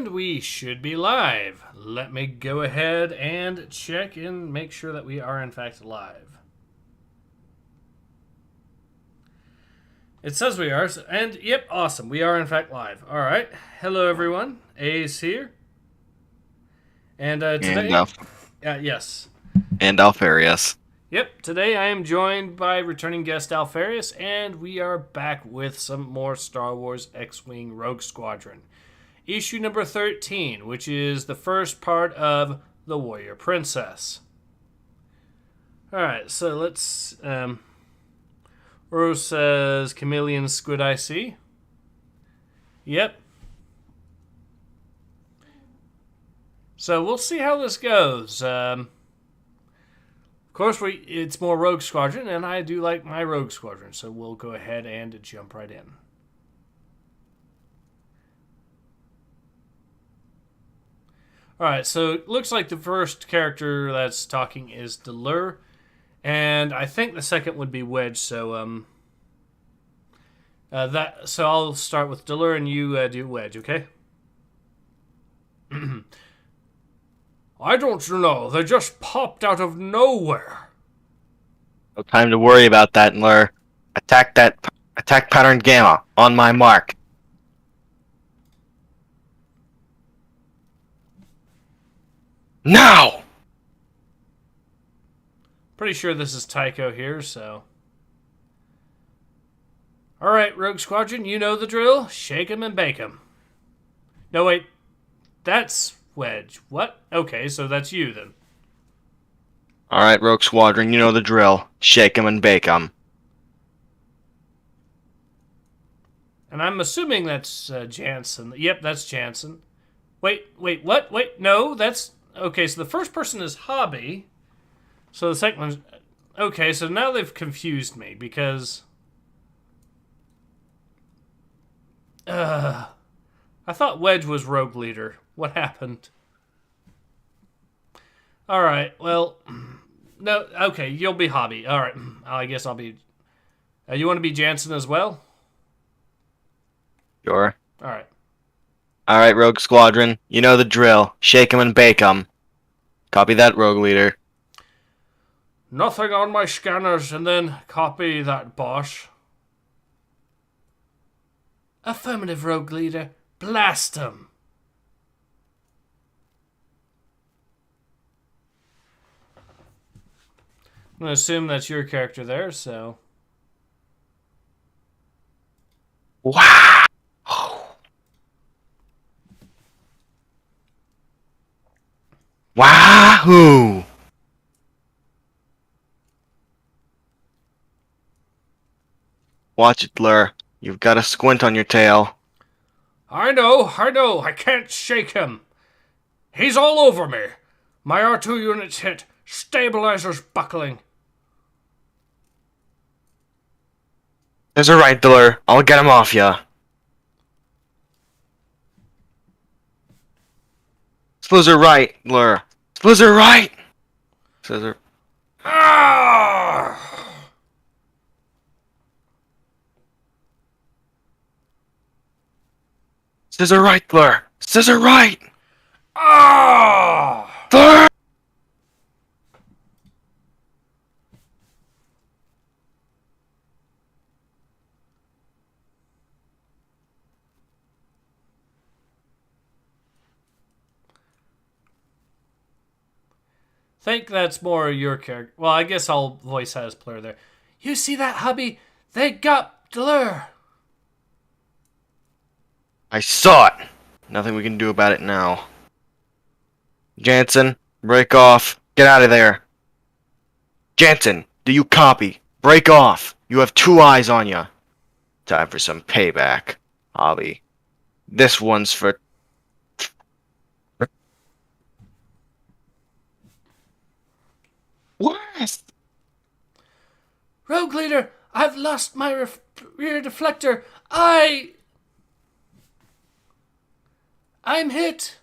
And we should be live. Let me go ahead and check and make sure that we are in fact live. It says we are, and yep, awesome. We are in fact live. All right. Hello, everyone. A's here. And today... yes. And Alpharius. Yep, today I am joined by returning guest Alpharius, and we are back with some more Star Wars X-Wing Rogue Squadron. Issue number 13, which is the first part of The Warrior Princess. Alright, so let's... Rose says, Chameleon Squid I see. Yep. So we'll see how this goes. Of course, it's more Rogue Squadron, and I do like my Rogue Squadron, so we'll go ahead and jump right in. Alright, so it looks like the first character that's talking is Delur, and I think the second would be Wedge, so so I'll start with Delur and you do Wedge, okay? I don't know, they just popped out of nowhere. No time to worry about that, Lur. Attack pattern Gamma, on my mark. Now! Pretty sure this is Tycho here, so... Alright, Rogue Squadron, you know the drill. Shake 'em and bake 'em. No, wait. That's Wedge. What? Okay, so that's you, then. Alright, Rogue Squadron, you know the drill. Shake 'em and bake 'em. And I'm assuming that's Jansen. Yep, that's Jansen. Wait, what? Wait, no, that's... Okay, so the first person is Hobby. So the second one's... Okay, so now they've confused me, because... I thought Wedge was Rogue Leader. What happened? Alright, well... No, okay, you'll be Hobby. Alright, I guess I'll be... you want to be Jansen as well? Sure. Alright. Alright, Rogue Squadron, you know the drill. Shake 'em and bake 'em. Copy that, Rogue Leader. Nothing on my scanners, and then copy that, Bosch. Affirmative, Rogue Leader. Blast 'em. I'm going to assume that's your character there, so... Wow! Wahoo! Watch it, Lur. You've got a squint on your tail. I know, I can't shake him. He's all over me. My R2 unit's hit. Stabilizer's buckling. There's a right, Lur. I'll get him off ya. Splinter right, Lur. Splinter right! Scissor. Ah! Scissor right, Lur. Scissor right! Ah! Lur! Think that's more your character. Well, I guess I'll voice as player there. You see that, hubby? They got Delur. I saw it. Nothing we can do about it now. Jansen, break off. Get out of there. Jansen, do you copy? Break off. You have 2 eyes on ya. Time for some payback, Hobby. This one's for... What? Rogue Leader, I've lost my rear deflector. I'm hit.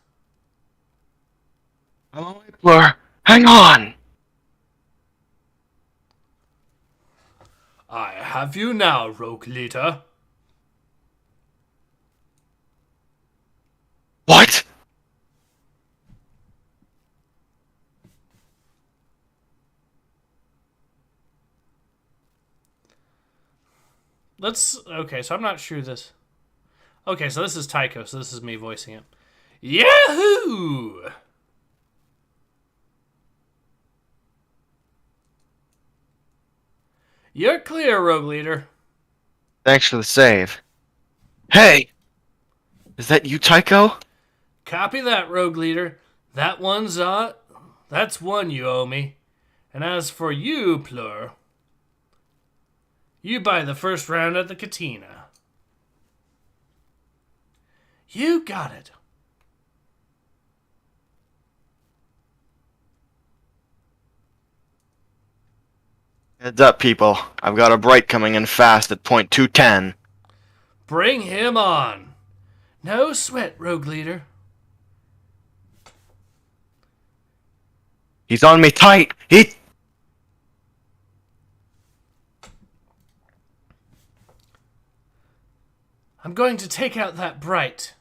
Hello, Blur. Hang on. I have you now, Rogue Leader. What? let's... Okay, so I'm not sure this... Okay, so this is Tycho, so this is me voicing it. Yahoo! You're clear, Rogue Leader. Thanks for the save. Hey! Is that you, Tycho? Copy that, Rogue Leader. That's one you owe me. And as for you, Plur, you buy the first round at the Katina. You got it. Heads up, people. I've got a bright coming in fast at point 210. Bring him on. No sweat, Rogue Leader. He's on me tight. I'm going to take out that bright.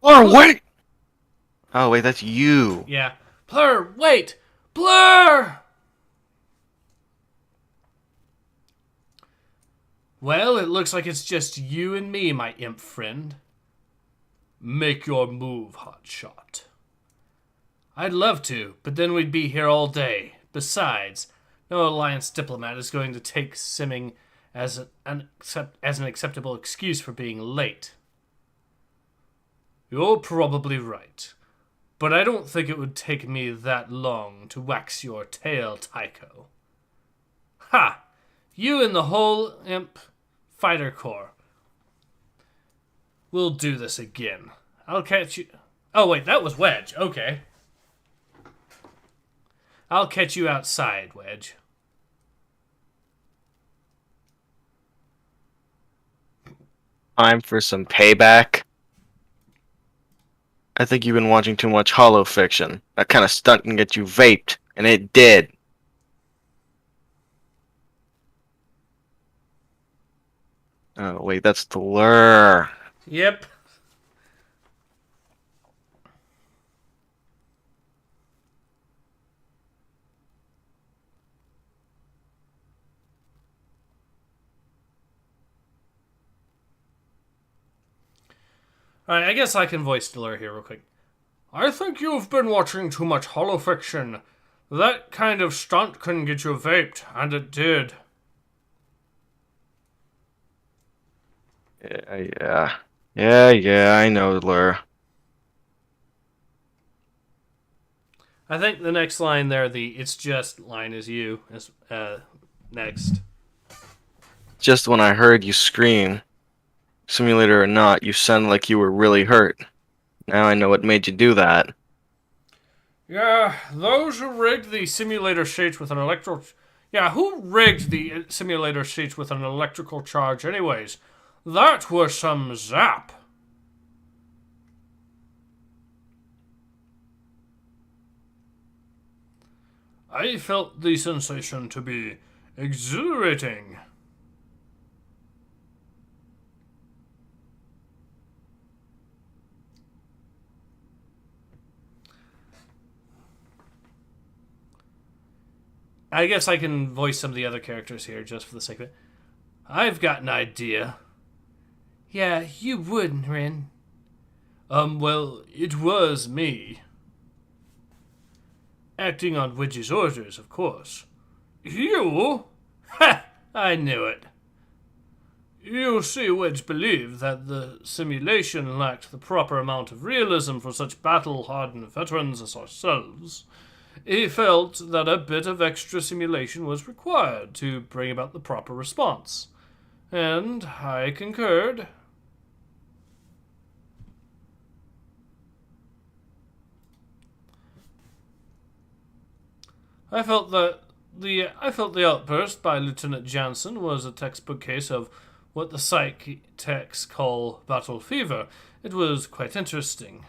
Blur, wait! Oh, wait, that's you. Yeah. Plur, wait! Plur! Well, it looks like it's just you and me, my imp friend. Make your move, hotshot. I'd love to, but then we'd be here all day. Besides, no Alliance diplomat is going to take simming as an acceptable excuse for being late. You're probably right, but I don't think it would take me that long to wax your tail, Tycho. Ha! You and the whole imp fighter corps. We'll do this again. I'll catch you... Oh, wait, that was Wedge. Okay. I'll catch you outside, Wedge. Time for some payback. I think you've been watching too much holo fiction. That kind of stunt can get you vaped, and it did. Oh, wait, that's the lure. Yep. Alright, I guess I can voice Diller here real quick. I think you've been watching too much holofiction. That kind of stunt can get you vaped, and it did. Yeah, I know, lure. I think the next line there, the "it's just" line is you. Is next. Just when I heard you scream, simulator or not, you sounded like you were really hurt. Now I know what made you do that. Yeah, those who rigged the simulator sheets with an electrical... Yeah, who rigged the simulator sheets with an electrical charge anyways? That was some zap. I felt the sensation to be exhilarating. I guess I can voice some of the other characters here just for the sake of it. I've got an idea. Yeah, you would, Rin. Well, it was me. Acting on Widge's orders, of course. You? Ha! I knew it. You see, Wedge believed that the simulation lacked the proper amount of realism for such battle-hardened veterans as ourselves. He felt that a bit of extra simulation was required to bring about the proper response. And I concurred. I felt the outburst by Lieutenant Jansen was a textbook case of what the psych techs call battle fever. It was quite interesting.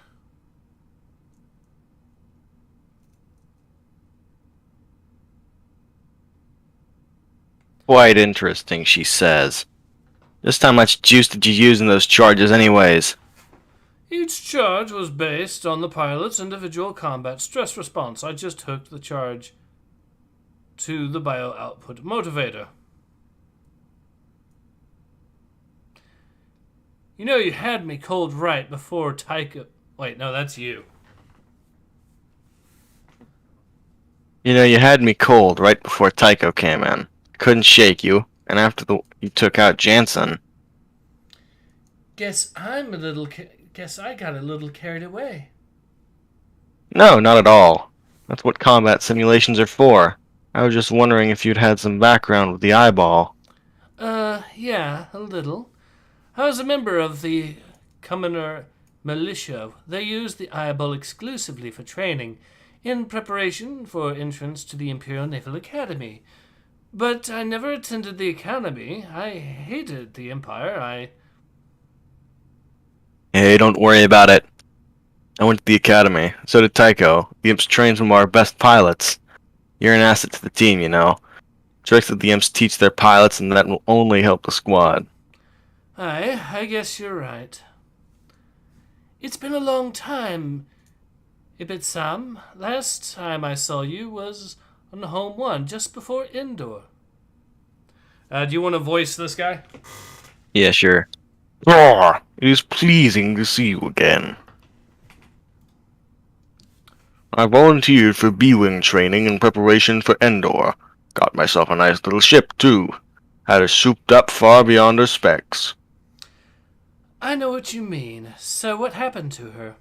Quite interesting, she says. Just how much juice did you use in those charges anyways? Each charge was based on the pilot's individual combat stress response. I just hooked the charge to the bio-output motivator. You know, you had me cold right before Tycho... Wait, no, that's you. You know, you had me cold right before Tycho came in. Couldn't shake you, and after you took out Jansen... Guess I got a little carried away. No, not at all. That's what combat simulations are for. I was just wondering if you'd had some background with the eyeball. Yeah, a little. I was a member of the Commoner militia. They used the eyeball exclusively for training, in preparation for entrance to the Imperial Naval Academy. But I never attended the academy. I hated the Empire. Hey, don't worry about it. I went to the academy. So did Tycho. The Imps train some of our best pilots. You're an asset to the team, you know. Tricks that the Imps teach their pilots, and that will only help the squad. I guess you're right. It's been a long time, Ibitsam. Last time I saw you was on Home 1, just before Endor. Do you want to voice this guy? Yeah, sure. Roar! It is pleasing to see you again. I volunteered for B-Wing training in preparation for Endor. Got myself a nice little ship, too. Had her souped up far beyond her specs. I know what you mean. So what happened to her?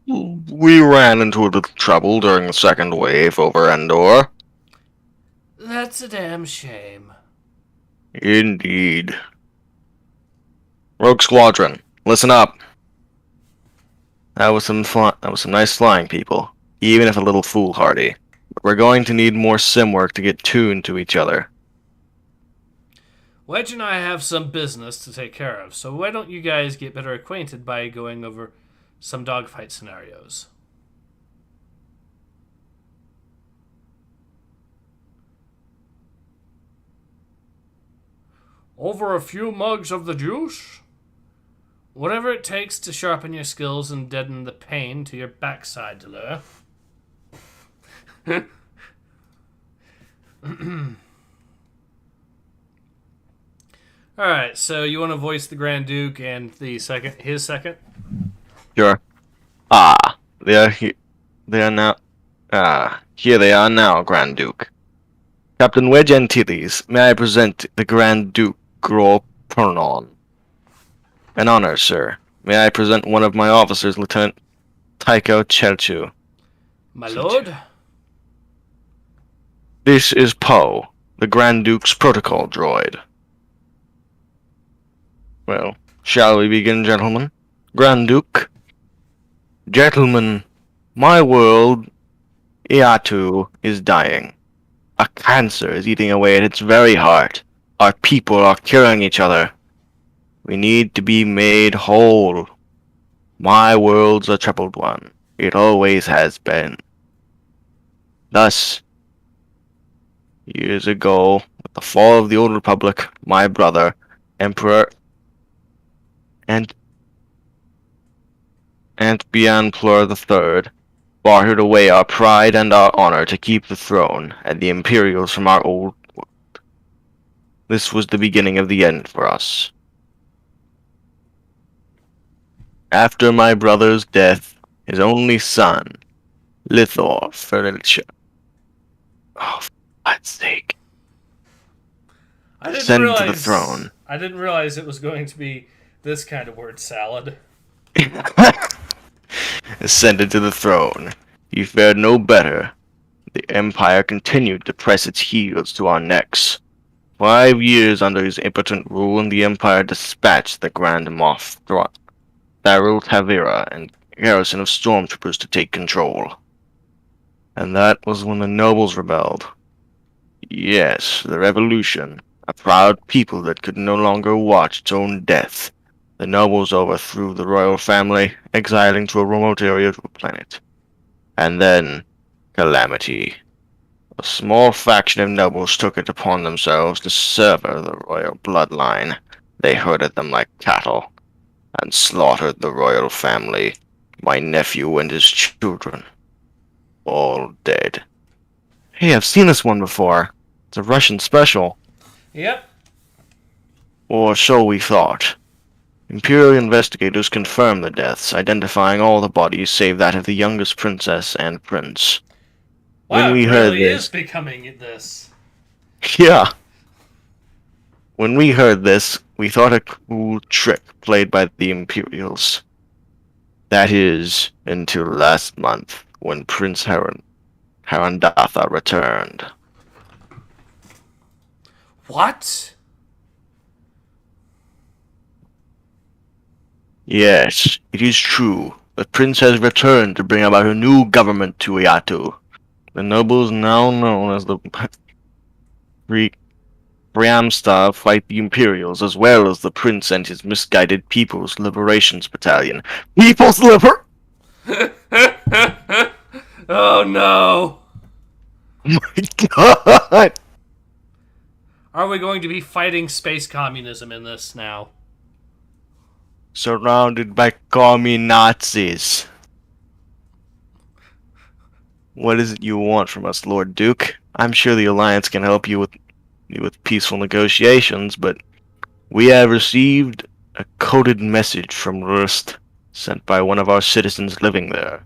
We ran into a little trouble during the second wave over Endor. That's a damn shame. Indeed. Rogue Squadron, listen up. That was some nice flying, people, even if a little foolhardy. But we're going to need more sim work to get tuned to each other. Wedge and I have some business to take care of, so why don't you guys get better acquainted by going over some dogfight scenarios? Over a few mugs of the juice? Whatever it takes to sharpen your skills and deaden the pain to your backside, Delure. Alright, so you want to voice the Grand Duke and his second? Sure. Here they are now, Grand Duke. Captain Wedge Antilles, may I present the Grand Duke Grol Pernon. An honor, sir. May I present one of my officers, Lieutenant Tycho Cherchu. My lord? This is Poe, the Grand Duke's protocol droid. Well, shall we begin, gentlemen? Grand Duke? Gentlemen, my world, Iatu, is dying. A cancer is eating away at its very heart. Our people are killing each other. We need to be made whole. My world's a troubled one. It always has been. Thus, years ago, with the fall of the Old Republic, my brother, Emperor Antbianplur III, bartered away our pride and our honor to keep the throne and the Imperials from our old world. This was the beginning of the end for us. After my brother's death, his only son, Lithor Furniture. Oh, for God's sake. Ascended to the throne. I didn't realize it was going to be this kind of word salad. Ascended to the throne. He fared no better. The Empire continued to press its heels to our necks. 5 years under his impotent rule, and the Empire dispatched the Grand Moff Tharil Tavira and garrison of stormtroopers to take control. And that was when the nobles rebelled. Yes, the revolution. A proud people that could no longer watch its own death. The nobles overthrew the royal family, exiling to a remote area of the planet. And then, calamity. A small faction of nobles took it upon themselves to sever the royal bloodline. They herded them like cattle, and slaughtered the royal family, my nephew and his children. All dead. Hey, I've seen this one before. It's a Russian special. Yep. Or so we thought. Imperial investigators confirmed the deaths, identifying all the bodies save that of the youngest princess and prince. When Wow, we it heard really is this... becoming this. Yeah. When we heard this, we thought a cool trick played by the Imperials. That is, until last month, when Prince Harandatha returned. What? Yes, it is true. The prince has returned to bring about a new government to Yato. The nobles, now known as the Briamstar, fight the Imperials, as well as the prince and his misguided People's Liberations Battalion. People's Liber... Oh no! Oh my god! Are we going to be fighting space communism in this now? Surrounded by commie Nazis. What is it you want from us, Lord Duke? I'm sure the Alliance can help you with peaceful negotiations, but we have received a coded message from Rust, sent by one of our citizens living there.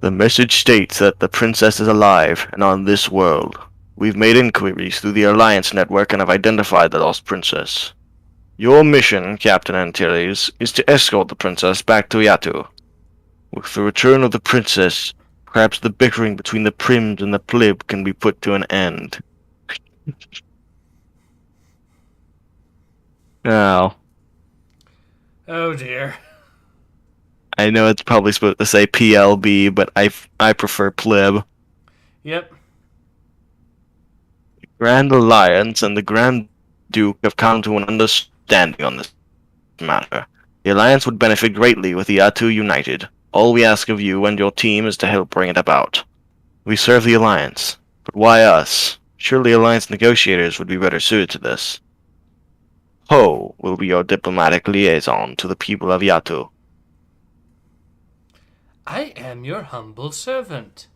The message states that the princess is alive and on this world. We've made inquiries through the Alliance network and have identified the lost princess. Your mission, Captain Antilles, is to escort the princess back to Yato. With the return of the princess, perhaps the bickering between the prims and the pleb can be put to an end. Now, Oh dear. I know it's probably supposed to say PLB, but I prefer pleb. Yep. The Grand Alliance and the Grand Duke have come to an understanding on this matter. The Alliance would benefit greatly with the Yato united. All we ask of you and your team is to help bring it about. We serve the Alliance, but why us? Surely Alliance negotiators would be better suited to this. Ho will be your diplomatic liaison to the people of Yato. I am your humble servant.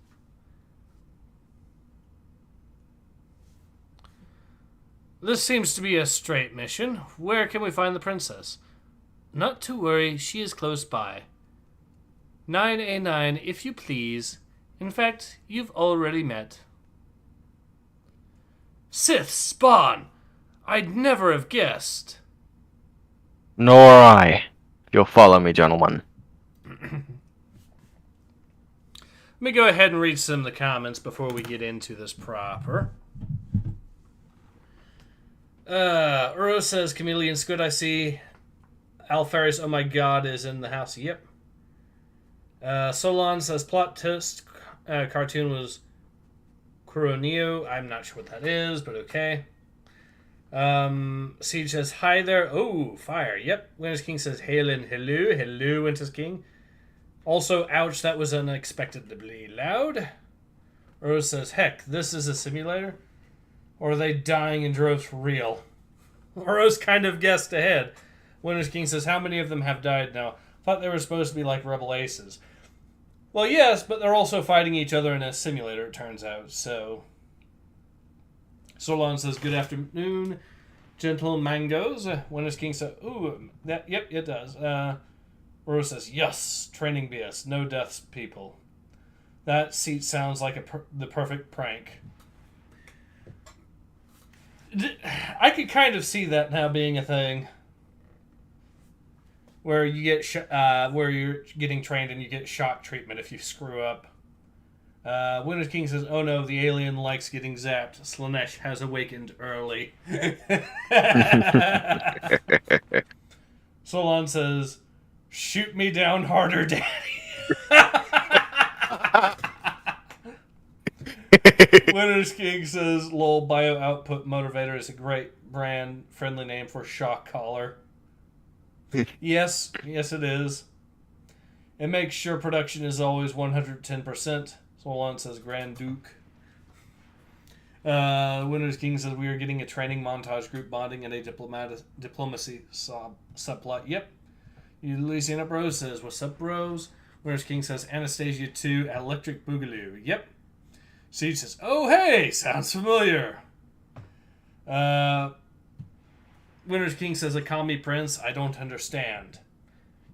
This seems to be a straight mission. Where can we find the princess? Not to worry, she is close by. 9A9, if you please. In fact, you've already met. Sith spawn! I'd never have guessed. Nor I. You'll follow me, gentlemen. Let me go ahead and read some of the comments before we get into this proper. Uro says, Chameleon Squid, I see. Alpharius, oh my god, is in the house. Yep. Solon says, plot twist cartoon was Kuroneo. I'm not sure what that is, but okay. Siege says, hi there. Oh, fire. Yep. Winter's King says, hail and hello. Hello, Winter's King. Also, ouch, that was unexpectedly loud. Rose says, heck, this is a simulator? Or are they dying in droves for real? Rose kind of guessed ahead. Winter's King says, how many of them have died now? Thought they were supposed to be like Rebel Aces. Well, yes, but they're also fighting each other in a simulator, it turns out, so... Solon says, good afternoon, gentle mangoes. Winter's King says, ooh, that, yep, it does. Rose says, yes, training BS, no deaths, people. That seat sounds like the perfect prank. I could kind of see that now being a thing. Where you get where you're getting trained and you get shock treatment if you screw up. Winter's King says, oh no, the alien likes getting zapped. Slanesh has awakened early. Solon says, shoot me down harder, daddy. Winter's King says, lol, bio output motivator is a great brand friendly name for shock collar. Yes it is. It makes sure production is always 110%. Solon says Grand Duke. Winter's King says we are getting a training montage, group bonding, and a diplomacy subplot. Yep. Louisiana Bros says, what's up, bros? Winter's King says Anastasia 2, Electric Boogaloo. Yep. Siege says, "Oh hey, sounds familiar." Winter's King says, "A commie prince, I don't understand."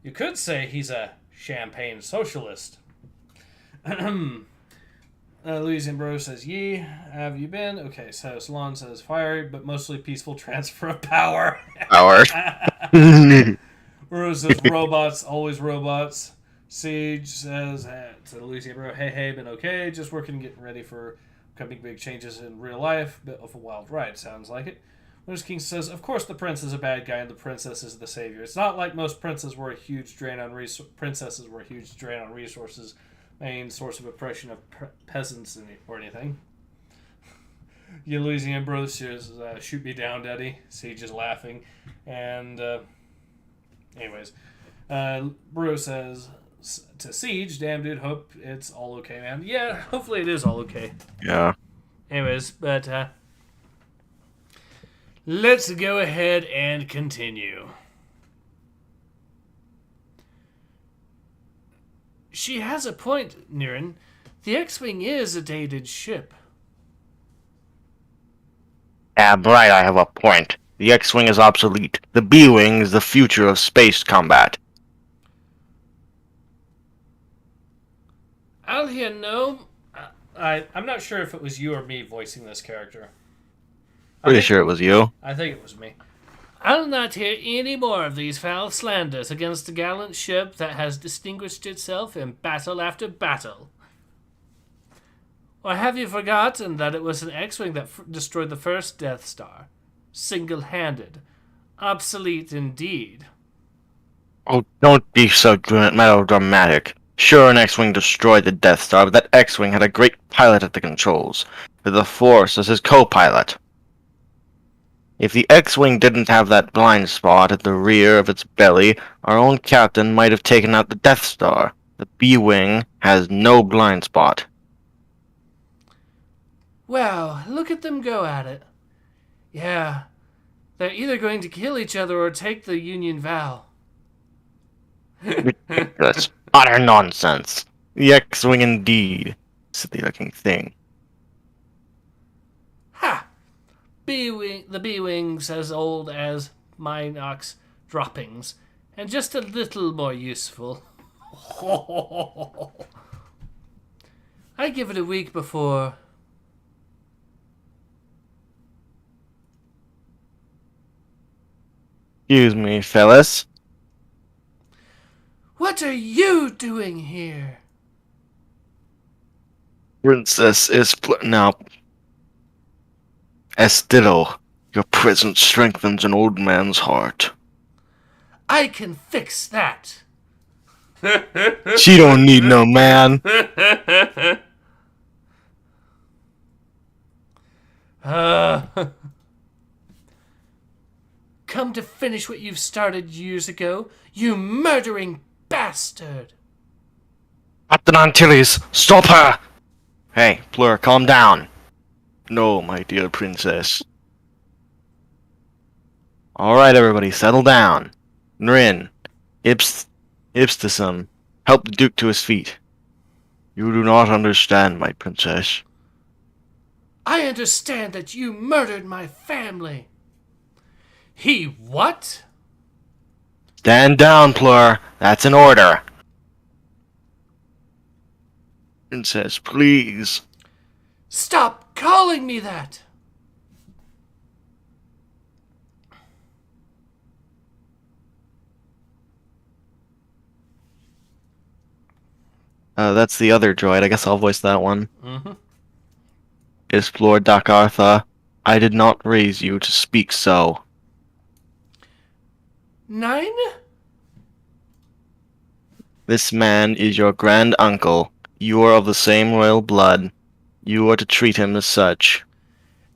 You could say he's a champagne socialist. Louis Ambrose says, "Yee, have you been?" Okay, so Salon says, "Fiery, but mostly peaceful transfer of power." Power. Rose says, "Robots, always robots." Siege says to Louis Ambrose, "Hey, been okay. Just working, getting ready for coming big changes in real life. Bit of a wild ride, sounds like it." Winter's King says, "Of course the prince is a bad guy and the princess is the savior. It's not like most princesses were a huge drain on resources, main source of oppression of peasants or anything." Yeah, Louis Ambrose says, "Shoot me down, Daddy." Siege is laughing. And, anyways, Bro says to Siege, "Damn, dude, hope it's all okay, man." Yeah, hopefully it is all okay. Yeah. Anyways, but, let's go ahead and continue. She has a point, Niren. The X-Wing is a dated ship. Damn right, I have a point. The X-Wing is obsolete. The B-Wing is the future of space combat. I'll hear no. I'm not sure if it was you or me voicing this character. Pretty sure it was you. I think it was me. "I'll not hear any more of these foul slanders against the gallant ship that has distinguished itself in battle after battle. Or have you forgotten that it was an X-Wing that destroyed the first Death Star? Single-handed. Obsolete indeed." Oh, don't be so melodramatic. Sure, an X-Wing destroyed the Death Star, but that X-Wing had a great pilot at the controls, with the Force as his co-pilot. If the X-Wing didn't have that blind spot at the rear of its belly, our own captain might have taken out the Death Star. The B-Wing has no blind spot. Well, look at them go at it. Yeah, they're either going to kill each other or take the Union vow. Ridiculous. Utter nonsense. The X-Wing indeed. Silly-looking thing. Ha! The B-Wing's as old as Minox droppings, and just a little more useful. I give it a week before. Excuse me, fellas. What are you doing here? Princess is now. Estilo, your presence strengthens an old man's heart. I can fix that. She don't need no man. Come to finish what you've started years ago, you murdering bastard. Captain Antilles, stop her! Hey, Plur, calm down. No, my dear princess. Alright, everybody, settle down. Nrin, Ibstisum, help the Duke to his feet. You do not understand, my princess. I understand that you murdered my family. He what? Stand down, Plur. That's an order. Princess, please. Stop calling me that. That's the other droid. I guess I'll voice that one. Mm-hmm. Explore Doc Artha. I did not raise you to speak so. 9? This man is your grand uncle. You are of the same royal blood. You are to treat him as such.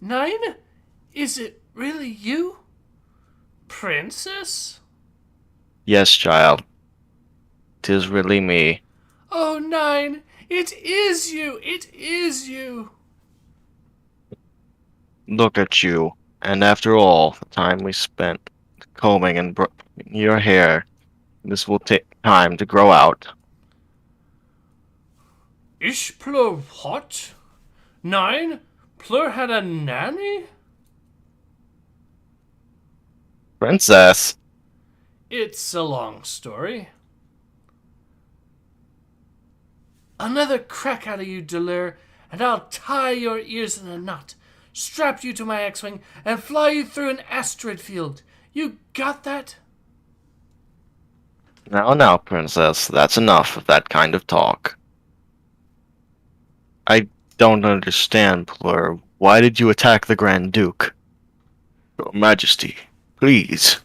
9? Is it really you? Princess? Yes, child. 'Tis really me. Oh, 9! It is you! It is you! Look at you. And after all the time we spent combing and your hair, this will take time to grow out. Ishplor what? 9? Plur had a nanny? Princess. It's a long story. Another crack out of you, Delur, and I'll tie your ears in a knot, strap you to my X-Wing, and fly you through an asteroid field. You got that? Now, Princess, that's enough of that kind of talk. I don't understand, Plur. Why did you attack the Grand Duke? Your Majesty, please.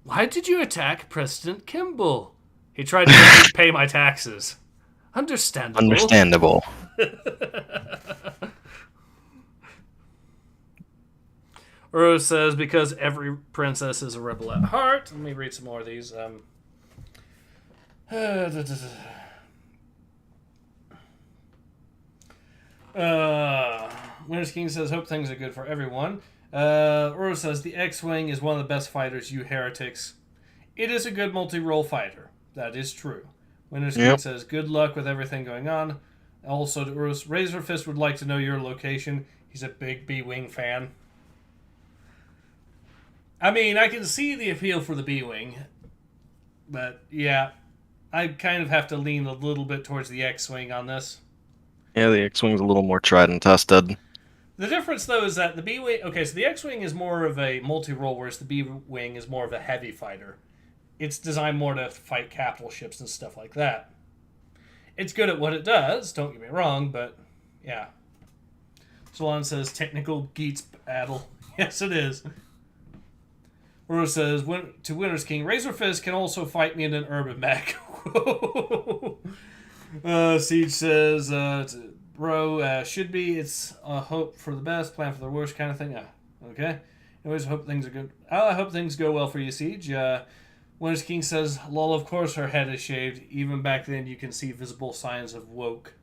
Why did you attack President Kimball? He tried to make me pay my taxes. Understandable. Understandable. Rose says, because every princess is a rebel at heart. Let me read some more of these. Winter's King says, hope things are good for everyone. Rose says, the X-Wing is one of the best fighters, you heretics. It is a good multi-role fighter. That is true. Winter's King says, good luck with everything going on. Also, to Rose, Razorfist would like to know your location. He's a big B-Wing fan. I mean, I can see the appeal for the B-Wing. But, yeah, I kind of have to lean a little bit towards the X-Wing on this. Yeah, the X-Wing's a little more tried and tested. The difference, though, is that the B-Wing... Okay, so the X-Wing is more of a multi-role, whereas the B-Wing is more of a heavy fighter. It's designed more to fight capital ships and stuff like that. It's good at what it does, don't get me wrong, but, yeah. Solon says, technical Geats battle. Yes, it is. Rose says, to Winter's King, Razorfist can also fight me in an urban mech. Siege says, bro, should be. It's a hope for the best, plan for the worst kind of thing. Okay. Anyways, hope things are good. I hope things go well for you, Siege. Winter's King says, lol, of course her head is shaved. Even back then you can see visible signs of woke.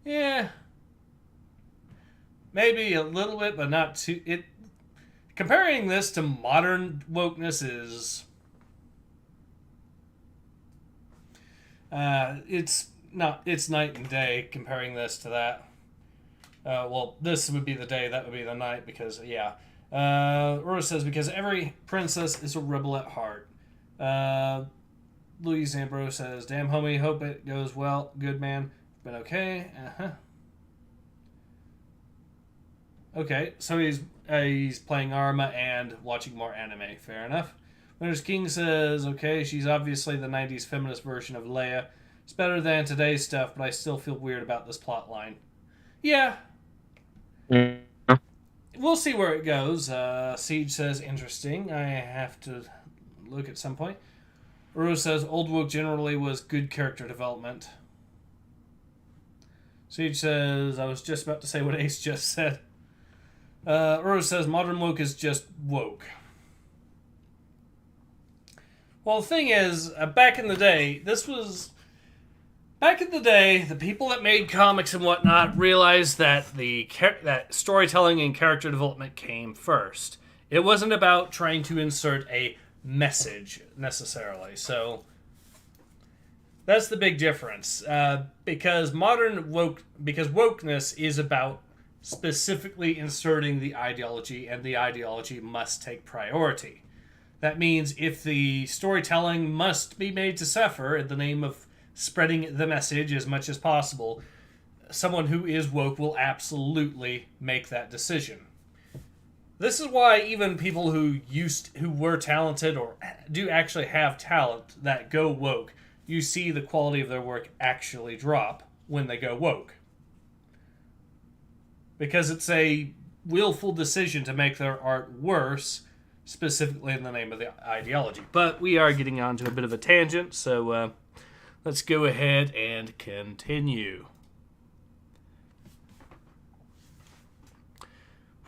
Yeah. Maybe a little bit, but not too... Comparing this to modern wokeness is... it's night and day comparing this to that. Well, this would be the day, that would be the night, because, yeah. Rose says, because every princess is a rebel at heart. Louise Ambrose says, damn homie, hope it goes well. Good man. Been okay. Okay, so he's playing Arma and watching more anime. Fair enough. Winter's King says, okay, she's obviously the 90s feminist version of Leia. It's better than today's stuff, but I still feel weird about this plot line. Yeah. We'll see where it goes. Siege says, interesting. I have to look at some point. Rose says, old woke generally was good character development. Siege says, I was just about to say what Ace just said. Rose says, modern woke is just woke. Well, the thing is, back in the day, the people that made comics and whatnot realized that that storytelling and character development came first. It wasn't about trying to insert a message, necessarily. So, that's the big difference. Because wokeness is about specifically inserting the ideology, and the ideology must take priority. That means if the storytelling must be made to suffer in the name of spreading the message as much as possible, someone who is woke will absolutely make that decision. This is why even people who were talented or do actually have talent that go woke, you see the quality of their work actually drop when they go woke. Because it's a willful decision to make their art worse, specifically in the name of the ideology. But we are getting on to a bit of a tangent, so let's go ahead and continue.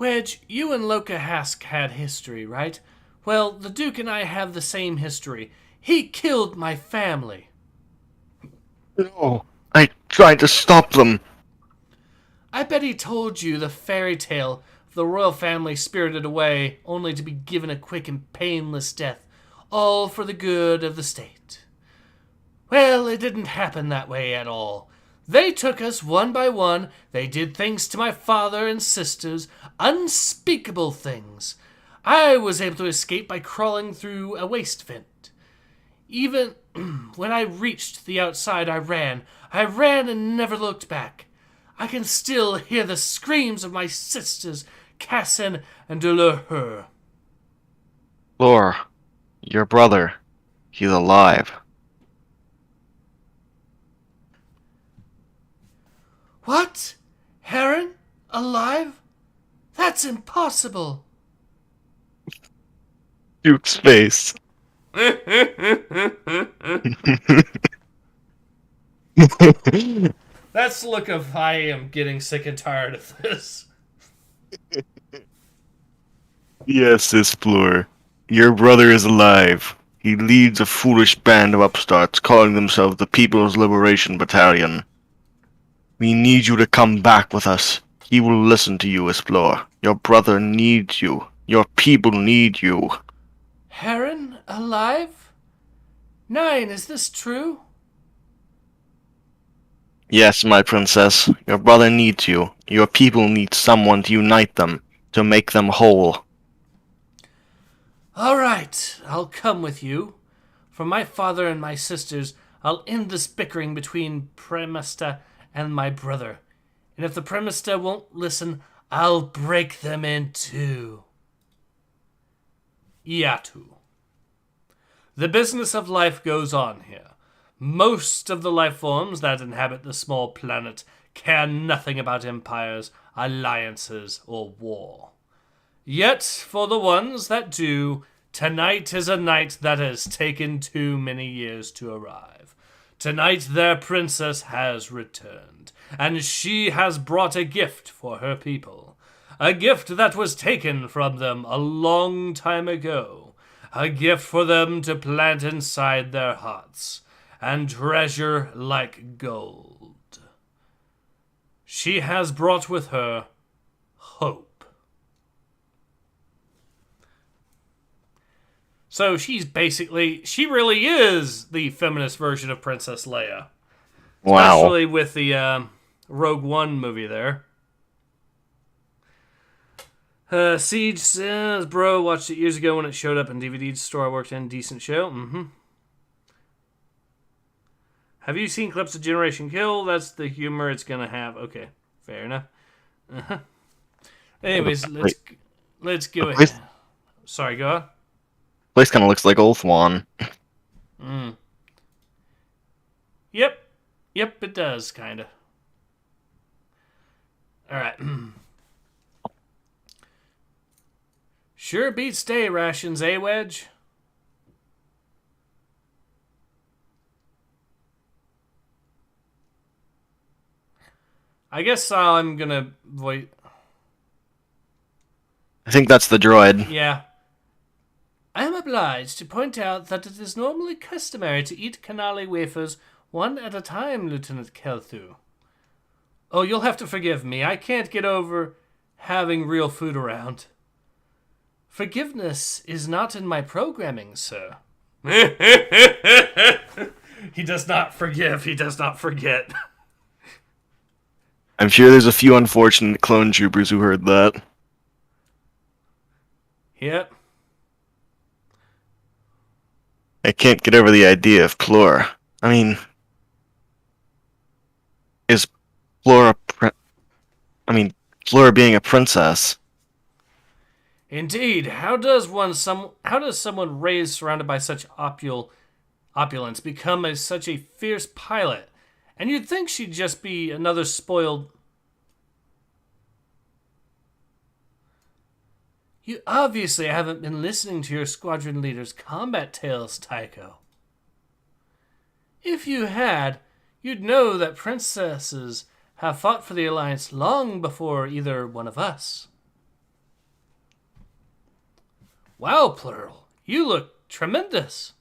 Wedge, you and Loka Hask had history, right? Well, the Duke and I have the same history. He killed my family. No, I tried to stop them. I bet he told you the fairy tale of the royal family spirited away, only to be given a quick and painless death, all for the good of the state. Well, it didn't happen that way at all. They took us one by one. They did things to my father and sisters, unspeakable things. I was able to escape by crawling through a waste vent. Even when I reached the outside, I ran. I ran and never looked back. I can still hear the screams of my sisters, Cassin and Delahur. Fleur, your brother, he's alive. What? Heron? Alive? That's impossible. Duke's face. That's the look of I am getting sick and tired of this. Yes, Sis Fleur. Your brother is alive. He leads a foolish band of upstarts calling themselves the People's Liberation Battalion. We need you to come back with us. He will listen to you, Fleur. Your brother needs you. Your people need you. Heron? Alive? 9, is this true? Yes, my princess. Your brother needs you. Your people need someone to unite them, to make them whole. All right, I'll come with you. For my father and my sisters, I'll end this bickering between Premesta and my brother. And if the Premesta won't listen, I'll break them in two. Iatu. The business of life goes on here. Most of the life forms that inhabit the small planet care nothing about empires, alliances, or war. Yet, for the ones that do, tonight is a night that has taken too many years to arrive. Tonight their princess has returned, and she has brought a gift for her people. A gift that was taken from them a long time ago. A gift for them to plant inside their hearts and treasure like gold. She has brought with her hope. So she really is the feminist version of Princess Leia. Wow. Especially with the Rogue One movie there. Siege says, bro, watched it years ago when it showed up in DVD store I worked in. Decent show. Have you seen clips of Generation Kill? That's the humor it's gonna have. Okay, fair enough. Anyways, let's go ahead. Sorry, go on. Place kind of looks like Ulthuan. Yep, it does, kind of. All right. Sure beats day rations, eh, Wedge? I guess I'm gonna voice. I think that's the droid. Yeah. I am obliged to point out that it is normally customary to eat canali wafers one at a time, Lieutenant Kelthu. Oh, you'll have to forgive me. I can't get over having real food around. Forgiveness is not in my programming, sir. He does not forgive. He does not forget. I'm sure there's a few unfortunate clone troopers who heard that. Yep. I can't get over the idea of Fleur. I mean, is Fleur Fleur being a princess? Indeed. How does someone raised surrounded by such opulence become such a fierce pilot? And you'd think she'd just be another spoiled... You obviously haven't been listening to your squadron leader's combat tales, Tycho. If you had, you'd know that princesses have fought for the Alliance long before either one of us. Wow, Plural, you look tremendous.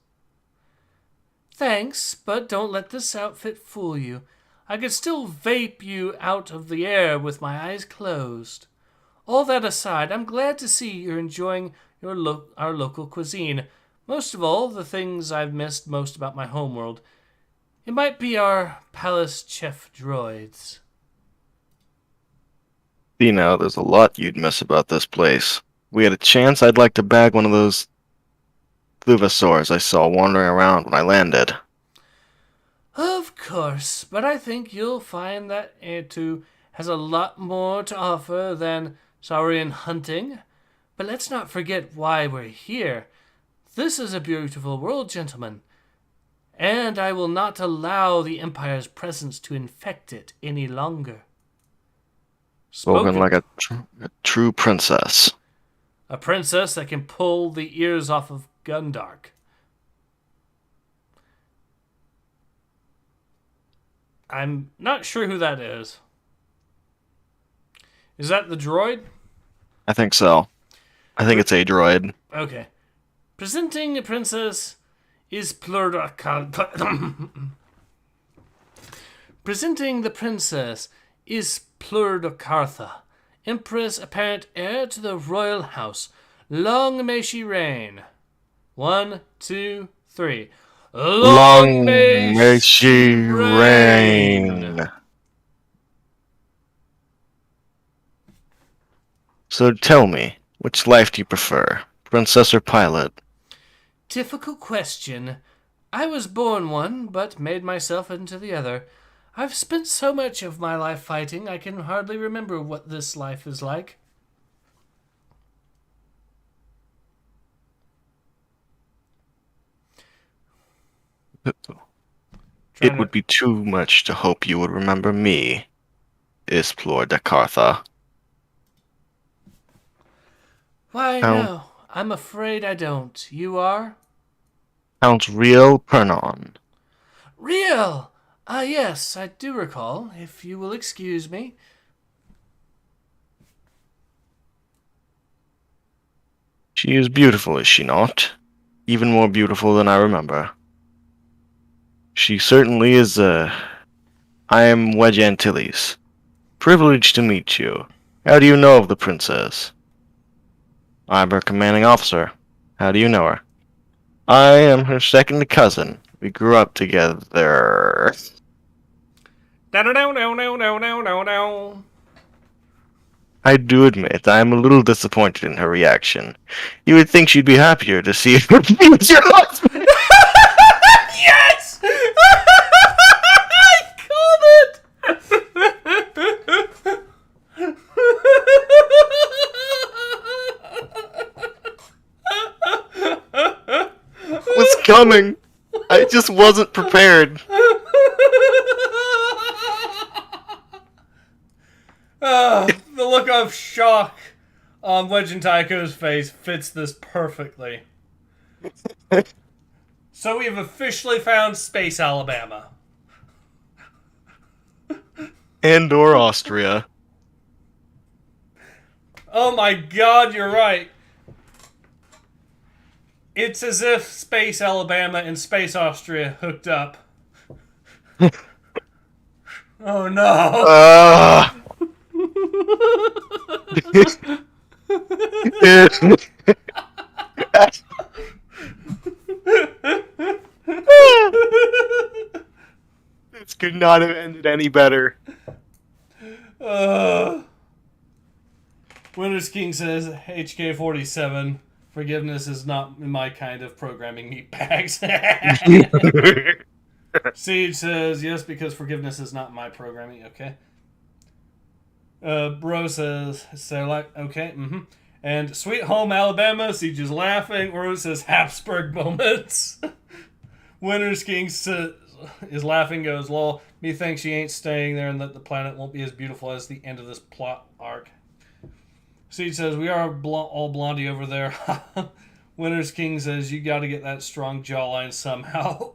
Thanks, but don't let this outfit fool you. I could still vape you out of the air with my eyes closed. All that aside, I'm glad to see you're enjoying our local cuisine. Most of all, the things I've missed most about my homeworld. It might be our palace chef droids. You know, there's a lot you'd miss about this place. We had a chance, I'd like to bag one of those Thuvasaurs I saw wandering around when I landed. Of course, but I think you'll find that Ertu has a lot more to offer than Saurian hunting. But let's not forget why we're here. This is a beautiful world, gentlemen, and I will not allow the Empire's presence to infect it any longer. Spoken like a true princess. A princess that can pull the ears off of Gundark. I'm not sure who that is. Is that the droid? I think so. I think it's a droid. Okay. Presenting a princess is Presenting the princess is Plurdocartha, Empress apparent heir to the royal house. Long may she reign. 1, 2, 3. Long may she reign. So tell me, which life do you prefer, princess or pilot? Difficult question. I was born one, but made myself into the other. I've spent so much of my life fighting, I can hardly remember what this life is like. It would be too much to hope you would remember me, Isplor Dakartha. Why, no. I'm afraid I don't. You are? Count Real Pernon. Real! Ah, yes, I do recall, if you will excuse me. She is beautiful, is she not? Even more beautiful than I remember. She certainly is, I am Wedge Antilles. Privileged to meet you. How do you know of the princess? I'm her commanding officer. How do you know her? I am her second cousin. We grew up together. I do admit, I am a little disappointed in her reaction. You would think she'd be happier to see her future husband. Yes! I called it! Was coming. I just wasn't prepared. The look of shock on Wedge and Tycho's face fits this perfectly. So we have officially found Space Alabama. And/or Austria. Oh my god, you're right. It's as if Space Alabama and Space Austria hooked up. Oh no. This could not have ended any better. Winter's King says, HK47, forgiveness is not my kind of programming meatbags. Siege says, yes, because forgiveness is not my programming. Okay. Bro says, so like, okay, And Sweet Home Alabama, Siege is laughing. Oro says, Habsburg moments. Winter's King is laughing, goes, lol, methinks she ain't staying there and that the planet won't be as beautiful as the end of this plot arc. Siege says, we are all blondie over there. Winter's King says, you gotta get that strong jawline somehow.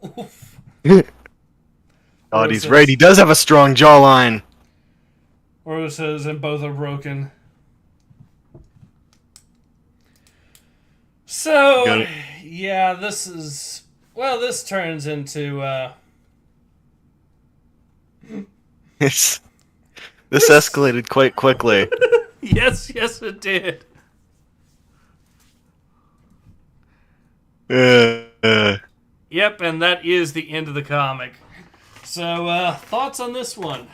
God, he's right. He does have a strong jawline. Oro says, and both are broken. So, yeah, this turns into, This escalated quite quickly. Yes, it did. Yep, and that is the end of the comic. So, thoughts on this one?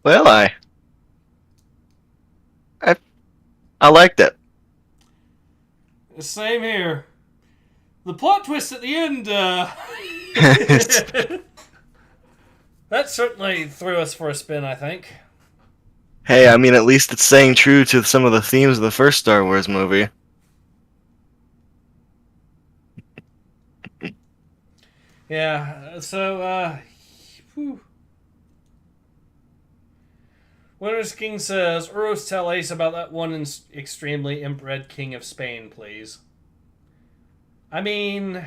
Well, I, I liked it. Same here. The plot twist at the end, that certainly threw us for a spin, I think. Hey, I mean, at least it's staying true to some of the themes of the first Star Wars movie. Yeah, so, whew. Winter's King says, Uros, tell Ace about that one extremely inbred king of Spain, please. I mean,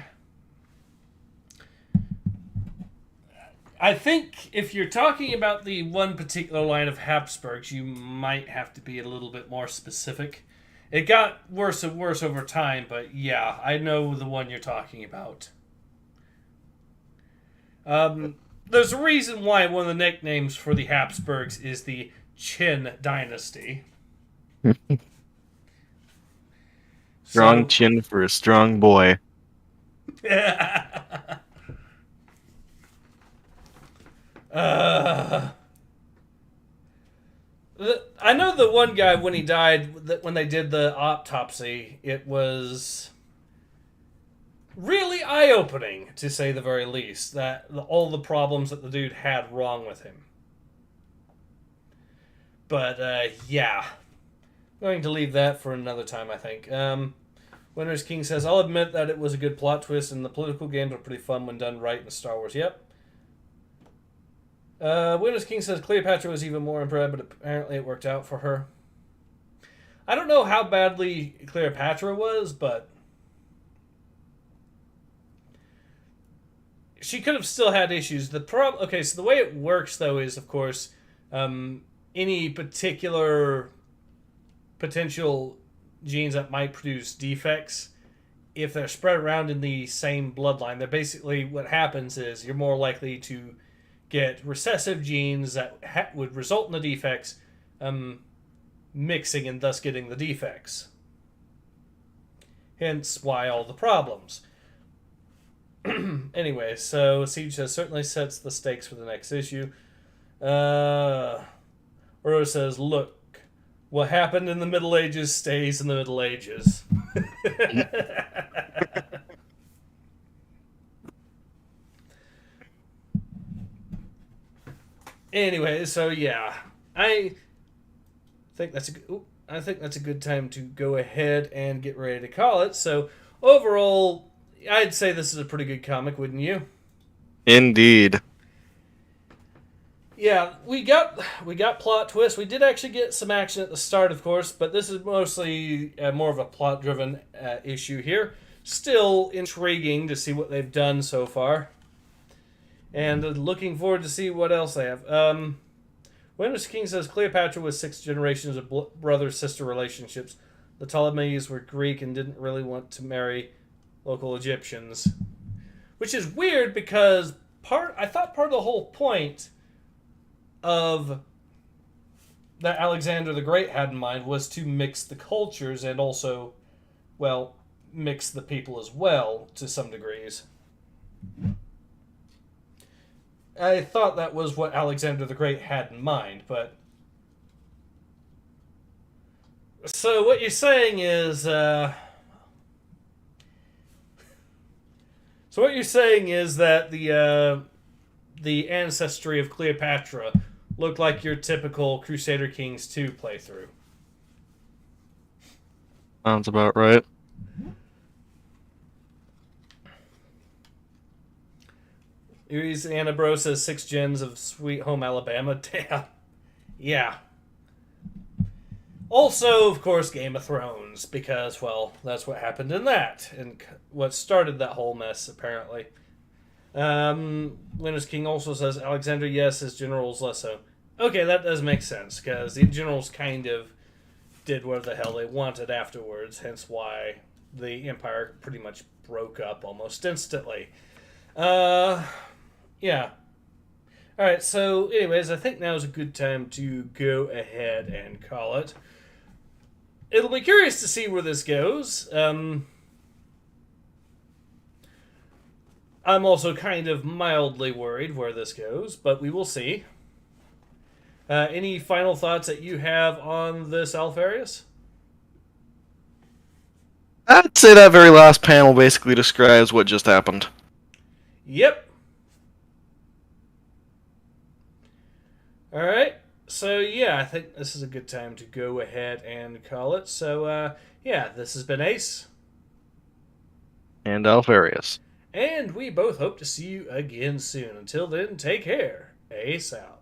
I think if you're talking about the one particular line of Habsburgs, you might have to be a little bit more specific. It got worse and worse over time, but yeah, I know the one you're talking about. There's a reason why one of the nicknames for the Habsburgs is the Qin dynasty. Strong chin for a strong boy. I know the one guy when he died, when they did the autopsy, it was really eye-opening, to say the very least, that all the problems that the dude had wrong with him. But, yeah. I'm going to leave that for another time, I think. Winter's King says, I'll admit that it was a good plot twist, and the political games were pretty fun when done right in Star Wars. Yep. Winter's King says, Cleopatra was even more inbred, but apparently it worked out for her. I don't know how badly Cleopatra was, but she could have still had issues. Okay, so the way it works, though, is, of course, any particular potential genes that might produce defects, if they're spread around in the same bloodline, they're basically, what happens is you're more likely to get recessive genes that would result in the defects mixing and thus getting the defects. Hence why all the problems. Anyway, so Siege says, certainly sets the stakes for the next issue. Rose says, look, what happened in the Middle Ages stays in the Middle Ages. Anyway, so yeah, I think that's a good time to go ahead and get ready to call it. So overall, I'd say this is a pretty good comic, wouldn't you? Indeed. Yeah, we got plot twists. We did actually get some action at the start, of course, but this is mostly more of a plot-driven issue here. Still intriguing to see what they've done so far, and looking forward to see what else they have. Winter's King says Cleopatra was 6 generations of brother-sister relationships. The Ptolemies were Greek and didn't really want to marry local Egyptians, which is weird because I thought part of the whole point of that Alexander the Great had in mind was to mix the cultures and also, well, mix the people as well to some degrees. I thought that was what Alexander the Great had in mind, but so what you're saying is that the ancestry of Cleopatra looked like your typical Crusader Kings 2 playthrough. Sounds about right. Anna Bro says 6 gens of Sweet Home Alabama. Damn. Yeah. Also, of course, Game of Thrones, because, well, that's what happened in that, and what started that whole mess, apparently. Winter's King also says, Alexander, yes, his generals less so. Okay, that does make sense, because the generals kind of did what the hell they wanted afterwards, hence why the Empire pretty much broke up almost instantly. Yeah. Alright, so anyways, I think now is a good time to go ahead and call it. It'll be curious to see where this goes. I'm also kind of mildly worried where this goes, but we will see. Any final thoughts that you have on this Alpharius? I'd say that very last panel basically describes what just happened. Yep. All right. So, yeah, I think this is a good time to go ahead and call it. So, yeah, this has been Ace. And Alpharius. And we both hope to see you again soon. Until then, take care. Ace out.